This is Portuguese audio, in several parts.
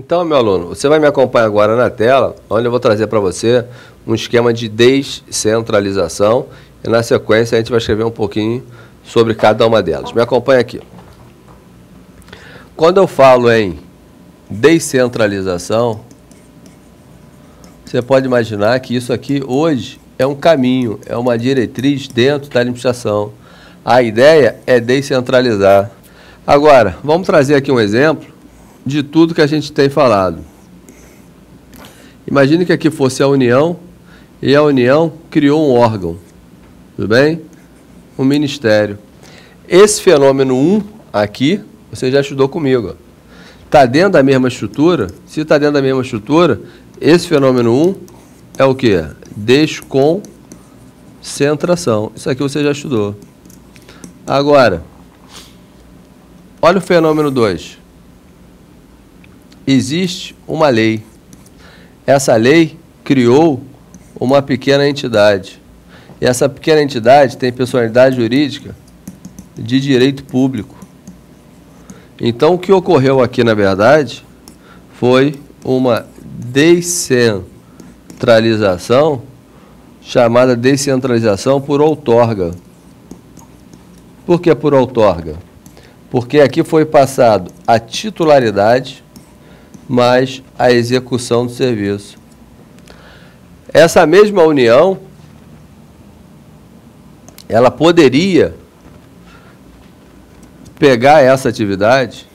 Então, meu aluno, você vai me acompanhar agora na tela, onde eu vou trazer para você um esquema de descentralização e, na sequência, a gente vai escrever um pouquinho sobre cada uma delas. Me acompanha aqui. Quando eu falo em descentralização, você pode imaginar que isso aqui hoje é um caminho, é uma diretriz dentro da administração. A ideia é descentralizar. Agora, vamos trazer aqui um exemplo de tudo que a gente tem falado. Imagine que aqui fosse a União e a União criou um órgão, tudo bem? Um ministério. Esse fenômeno 1 aqui, você já estudou comigo. Está dentro da mesma estrutura? Se está dentro da mesma estrutura, esse fenômeno 1 é o quê? Desconcentração. Isso aqui você já estudou. Agora, olha o fenômeno 2. Existe uma lei. Essa lei criou uma pequena entidade. E essa pequena entidade tem personalidade jurídica de direito público. Então, o que ocorreu aqui, na verdade, foi uma descentralização, chamada descentralização por outorga. Por que por outorga? Porque aqui foi passado a titularidade mais a execução do serviço. Essa mesma união, ela poderia pegar essa atividade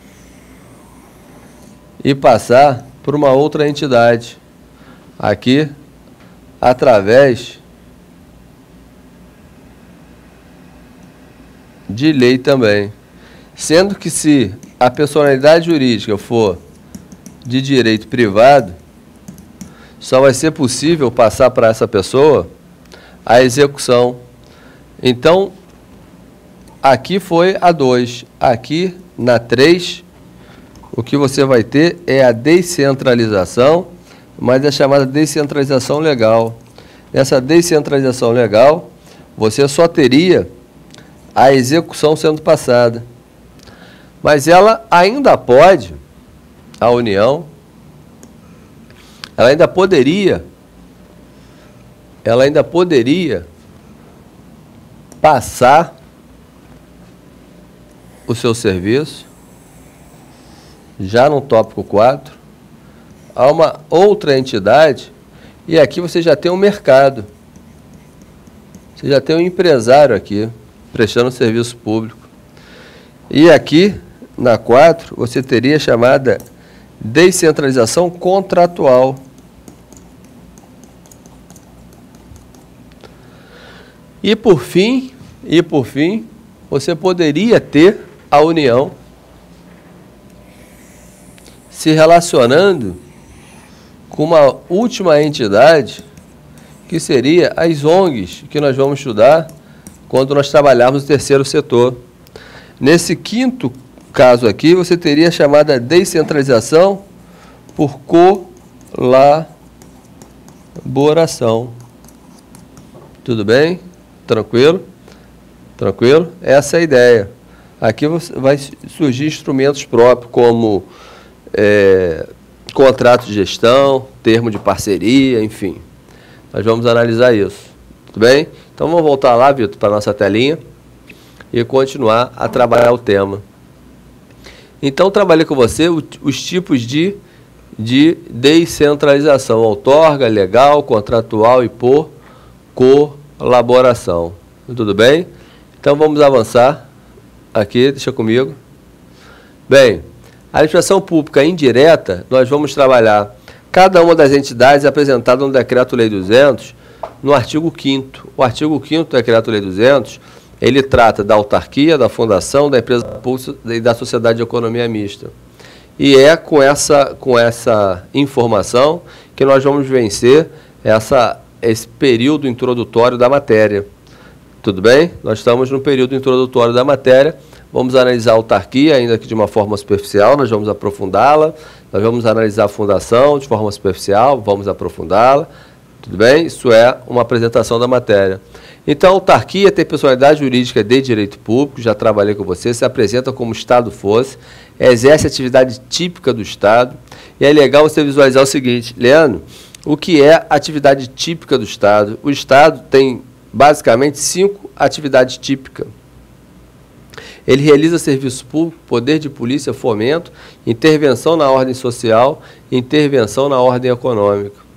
e passar para uma outra entidade, aqui, através de lei também. Sendo que se a personalidade jurídica for de direito privado, só vai ser possível passar para essa pessoa a execução. Então, aqui foi a 2. Aqui, na 3, o que você vai ter é a descentralização, mas é chamada descentralização legal. Nessa descentralização legal, você só teria a execução sendo passada. Mas ela ainda pode, a União, ela ainda poderia passar o seu serviço, já no tópico 4, a uma outra entidade, e aqui você já tem um mercado. Você já tem um empresário aqui, prestando serviço público. E aqui, na 4, você teria a chamada descentralização contratual. E por fim, você poderia ter a União se relacionando com uma última entidade, que seria as ONGs, que nós vamos estudar quando nós trabalharmos no terceiro setor. Nesse quinto caso aqui, você teria a chamada descentralização por colaboração. Tudo bem? Tranquilo? Tranquilo? Essa é a ideia. Aqui vai surgir instrumentos próprios, como contrato de gestão, termo de parceria, enfim. Nós vamos analisar isso. Tudo bem? Então, vamos voltar lá, Vitor, para a nossa telinha e continuar a trabalhar o tema. Então, trabalhei com você os tipos de descentralização: outorga, legal, contratual e por colaboração. Tudo bem? Então, vamos avançar aqui, deixa comigo. Bem, a administração pública indireta, nós vamos trabalhar cada uma das entidades apresentadas no Decreto-Lei 200, no artigo 5º. O artigo 5º do Decreto-Lei 200, ele trata da autarquia, da fundação, da empresa pública e da sociedade de economia mista. E é com essa informação que nós vamos vencer esse período introdutório da matéria. Tudo bem? Nós estamos no período introdutório da matéria. Vamos analisar a autarquia, ainda que de uma forma superficial, nós vamos aprofundá-la. Nós vamos analisar a fundação de forma superficial, vamos aprofundá-la. Tudo bem? Isso é uma apresentação da matéria. Então, a autarquia tem personalidade jurídica de direito público, já trabalhei com você, se apresenta como Estado fosse, exerce atividade típica do Estado. E é legal você visualizar o seguinte, Leandro, o que é atividade típica do Estado? O Estado tem basicamente 5 atividades típicas. Ele realiza serviço público, poder de polícia, fomento, intervenção na ordem social, intervenção na ordem econômica.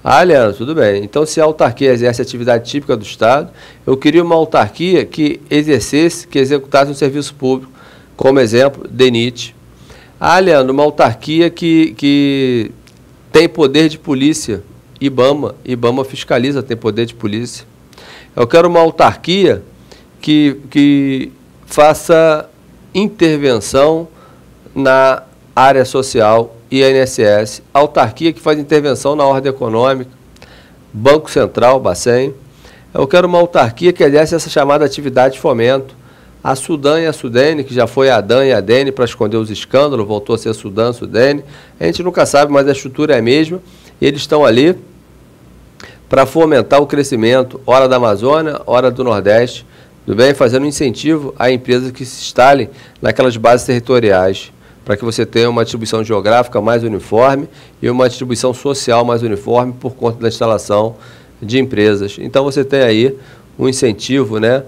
Ah, Leandro, tudo bem. Então, se a autarquia exerce atividade típica do Estado, eu queria uma autarquia que exercesse, que executasse um serviço público, como exemplo, DENIT. Ah, Leandro, uma autarquia que tem poder de polícia, IBAMA fiscaliza, tem poder de polícia. Eu quero uma autarquia que faça intervenção na área social, INSS, autarquia que faz intervenção na ordem econômica, Banco Central, Bacen. Eu quero uma autarquia que exerce essa chamada atividade de fomento. A Sudan e a Sudene, que já foi a ADAN e a DENE para esconder os escândalos, voltou a ser Sudan, Sudene. A gente nunca sabe, mas a estrutura é a mesma. Eles estão ali para fomentar o crescimento, hora da Amazônia, hora do Nordeste, tudo bem? Fazendo um incentivo a empresas que se instalem naquelas bases territoriais, para que você tenha uma distribuição geográfica mais uniforme e uma distribuição social mais uniforme por conta da instalação de empresas. Então, você tem aí um incentivo, né,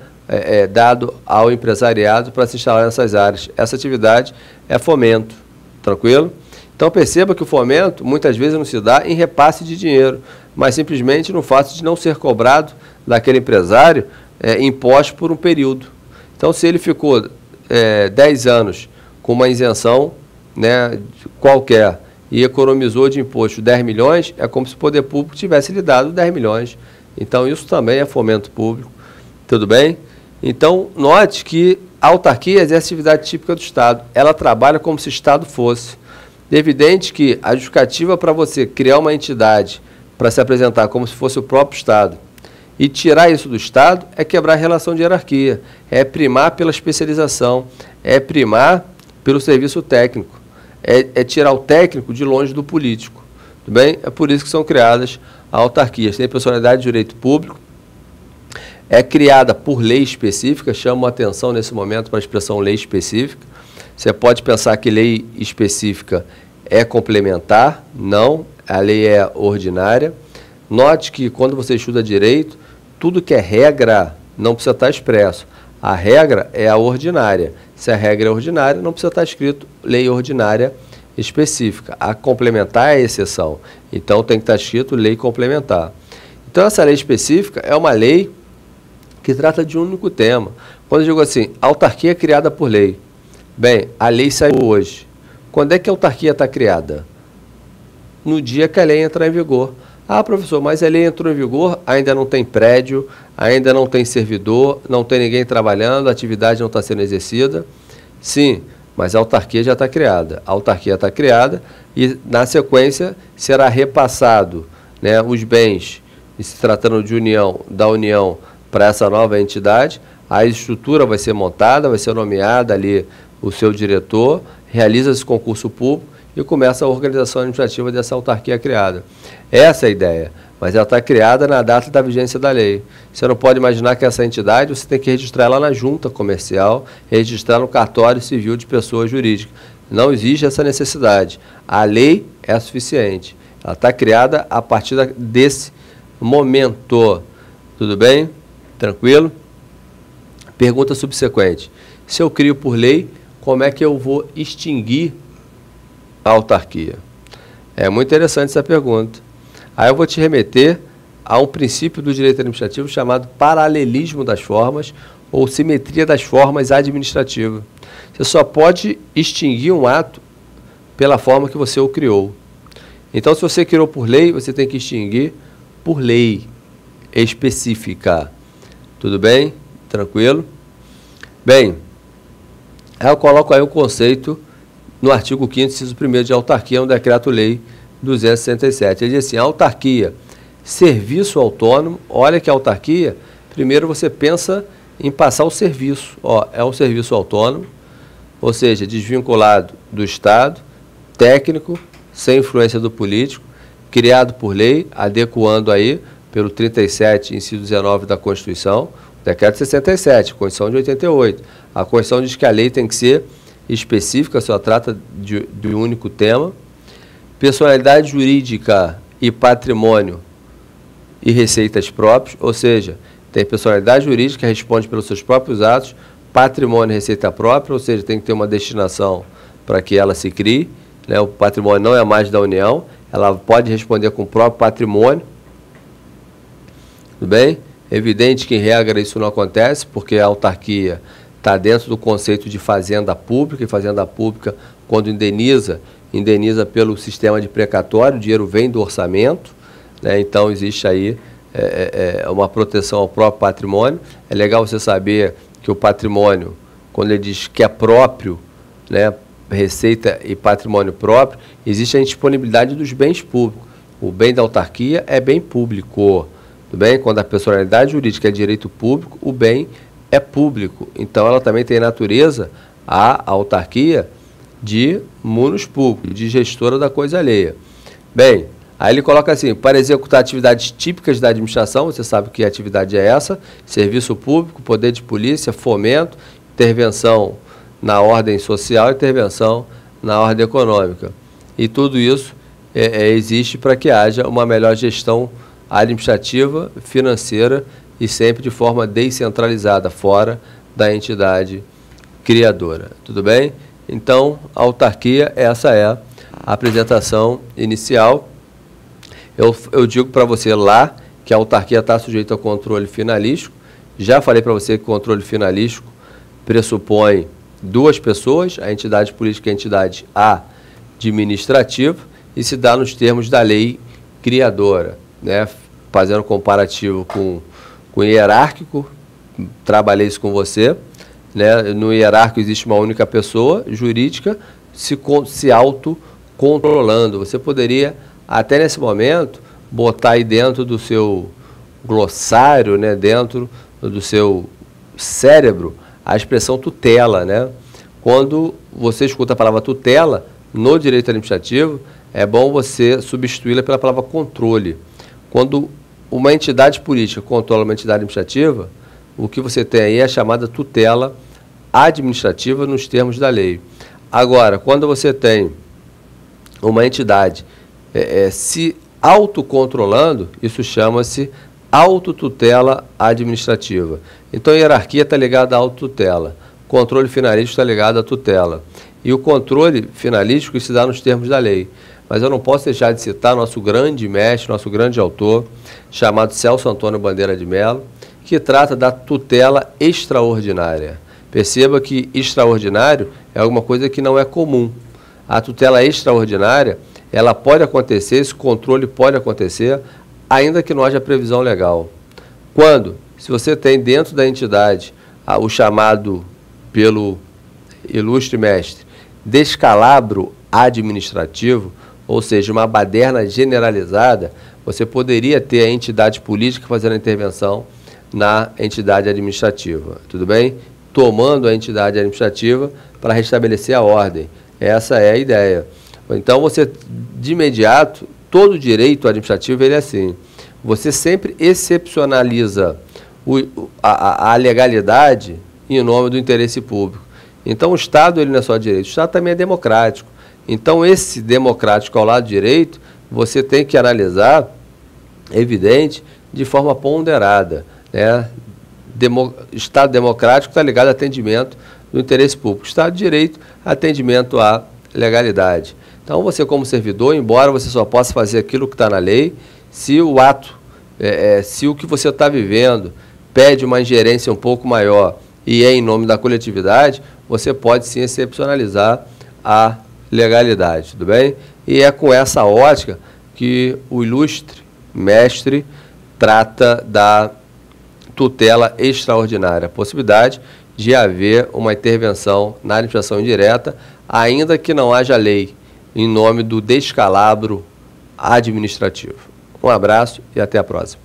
dado ao empresariado para se instalar nessas áreas. Essa atividade é fomento, tranquilo? Então, perceba que o fomento, muitas vezes, não se dá em repasse de dinheiro, mas simplesmente no fato de não ser cobrado daquele empresário imposto por um período. Então, se ele ficou 10 anos com uma isenção, né, qualquer e economizou de imposto 10 milhões, é como se o poder público tivesse lhe dado 10 milhões. Então, isso também é fomento público. Tudo bem? Então, note que a autarquia exerce atividade típica do Estado. Ela trabalha como se o Estado fosse. É evidente que a justificativa para você criar uma entidade para se apresentar como se fosse o próprio Estado e tirar isso do Estado é quebrar a relação de hierarquia, é primar pela especialização, é primar pelo serviço técnico, é tirar o técnico de longe do político. Tudo bem? É por isso que são criadas autarquias. Tem personalidade de direito público, é criada por lei específica, chamo a atenção nesse momento para a expressão lei específica. Você pode pensar que lei específica é complementar, não, a lei é ordinária. Note que quando você estuda direito, tudo que é regra não precisa estar expresso. A regra é a ordinária. Se a regra é ordinária, não precisa estar escrito lei ordinária específica. A complementar é a exceção. Então, tem que estar escrito lei complementar. Então, essa lei específica é uma lei que trata de um único tema. Quando eu digo assim, autarquia é criada por lei. Bem, a lei saiu hoje. Quando é que a autarquia está criada? No dia que a lei entrar em vigor. Ah, professor, mas a lei entrou em vigor, ainda não tem prédio, ainda não tem servidor, não tem ninguém trabalhando, a atividade não está sendo exercida. Sim, mas a autarquia já está criada. A autarquia está criada e, na sequência, será repassado, né, os bens, se tratando de união, da União para essa nova entidade. A estrutura vai ser montada, vai ser nomeada ali o seu diretor, realiza esse concurso público e começa a organização administrativa dessa autarquia criada. Essa é a ideia, mas ela está criada na data da vigência da lei. Você não pode imaginar que essa entidade, você tem que registrar ela na junta comercial, registrar no cartório civil de pessoa jurídica. Não existe essa necessidade. A lei é suficiente. Ela está criada a partir desse momento. Tudo bem? Tranquilo? Pergunta subsequente. Se eu crio por lei, como é que eu vou extinguir a autarquia? É muito interessante essa pergunta. Aí eu vou te remeter a um princípio do direito administrativo chamado paralelismo das formas ou simetria das formas administrativas. Você só pode extinguir um ato pela forma que você o criou. Então, se você criou por lei, você tem que extinguir por lei específica. Tudo bem? Tranquilo? Bem, eu coloco aí o conceito no artigo 5º, inciso 1º de autarquia, no decreto-lei 267. Ele diz assim, autarquia, serviço autônomo. Olha que autarquia, primeiro você pensa em passar o serviço. É um serviço autônomo, ou seja, desvinculado do Estado, técnico, sem influência do político, criado por lei, adequando aí pelo 37, inciso 19 da Constituição, decreto 67, Constituição de 88. A Constituição diz que a lei tem que ser específica, só trata de um único tema. Personalidade jurídica e patrimônio e receitas próprios, ou seja, tem personalidade jurídica que responde pelos seus próprios atos, patrimônio e receita própria, ou seja, tem que ter uma destinação para que ela se crie, né? O patrimônio não é mais da União, ela pode responder com o próprio patrimônio. Tudo bem? Evidente que, em regra, isso não acontece, porque a autarquia está dentro do conceito de fazenda pública, e fazenda pública, quando indeniza pelo sistema de precatório, o dinheiro vem do orçamento, né? Então, existe aí uma proteção ao próprio patrimônio. É legal você saber que o patrimônio, quando ele diz que é próprio, né, receita e patrimônio próprio, existe a indisponibilidade dos bens públicos. O bem da autarquia é bem público. Tudo bem? Quando a personalidade jurídica é direito público, o bem é público. Então, ela também tem natureza, a autarquia, de munus público, de gestora da coisa alheia. Bem, aí ele coloca assim: para executar atividades típicas da administração, você sabe que atividade é essa: serviço público, poder de polícia, fomento, intervenção na ordem social, intervenção na ordem econômica. E tudo isso existe para que haja uma melhor gestão administrativa, financeira e sempre de forma descentralizada, fora da entidade criadora. Tudo bem? Então, a autarquia, essa é a apresentação inicial. Eu digo para você lá que a autarquia está sujeita ao controle finalístico. Já falei para você que o controle finalístico pressupõe duas pessoas, a entidade política e a entidade administrativa, e se dá nos termos da lei criadora, né? Fazendo comparativo com o hierárquico, trabalhei isso com você, né? No hierárquico existe uma única pessoa jurídica se autocontrolando. Você poderia, até nesse momento, botar aí dentro do seu glossário, né? Dentro do seu cérebro, a expressão tutela, né? Quando você escuta a palavra tutela no direito administrativo, é bom você substituí-la pela palavra controle. Quando uma entidade política controla uma entidade administrativa, o que você tem aí é a chamada tutela administrativa nos termos da lei. Agora, quando você tem uma entidade se autocontrolando, isso chama-se autotutela administrativa. Então, a hierarquia está ligada à autotutela, o controle finalístico está ligado à tutela. E o controle finalístico se dá nos termos da lei. Mas eu não posso deixar de citar nosso grande mestre, nosso grande autor, chamado Celso Antônio Bandeira de Mello, que trata da tutela extraordinária. Perceba que extraordinário é alguma coisa que não é comum. A tutela extraordinária, ela pode acontecer, esse controle pode acontecer, ainda que não haja previsão legal. Quando? Se você tem dentro da entidade o chamado pelo ilustre mestre descalabro administrativo, ou seja, uma baderna generalizada, você poderia ter a entidade política fazendo a intervenção na entidade administrativa, tudo bem? Tomando a entidade administrativa para restabelecer a ordem. Essa é a ideia. Então, você, de imediato, todo direito administrativo ele é assim. Você sempre excepcionaliza a legalidade em nome do interesse público. Então, o Estado ele não é só direito, o Estado também é democrático. Então, esse democrático ao lado direito, você tem que analisar, evidente, de forma ponderada, né? Estado democrático está ligado ao atendimento do interesse público. Estado de direito, atendimento à legalidade. Então, você como servidor, embora você só possa fazer aquilo que está na lei, se o ato, se o que você está vivendo pede uma ingerência um pouco maior e é em nome da coletividade, você pode sim excepcionalizar a legalidade, tudo bem? E é com essa ótica que o ilustre mestre trata da tutela extraordinária, a possibilidade de haver uma intervenção na administração indireta, ainda que não haja lei, em nome do descalabro administrativo. Um abraço e até a próxima.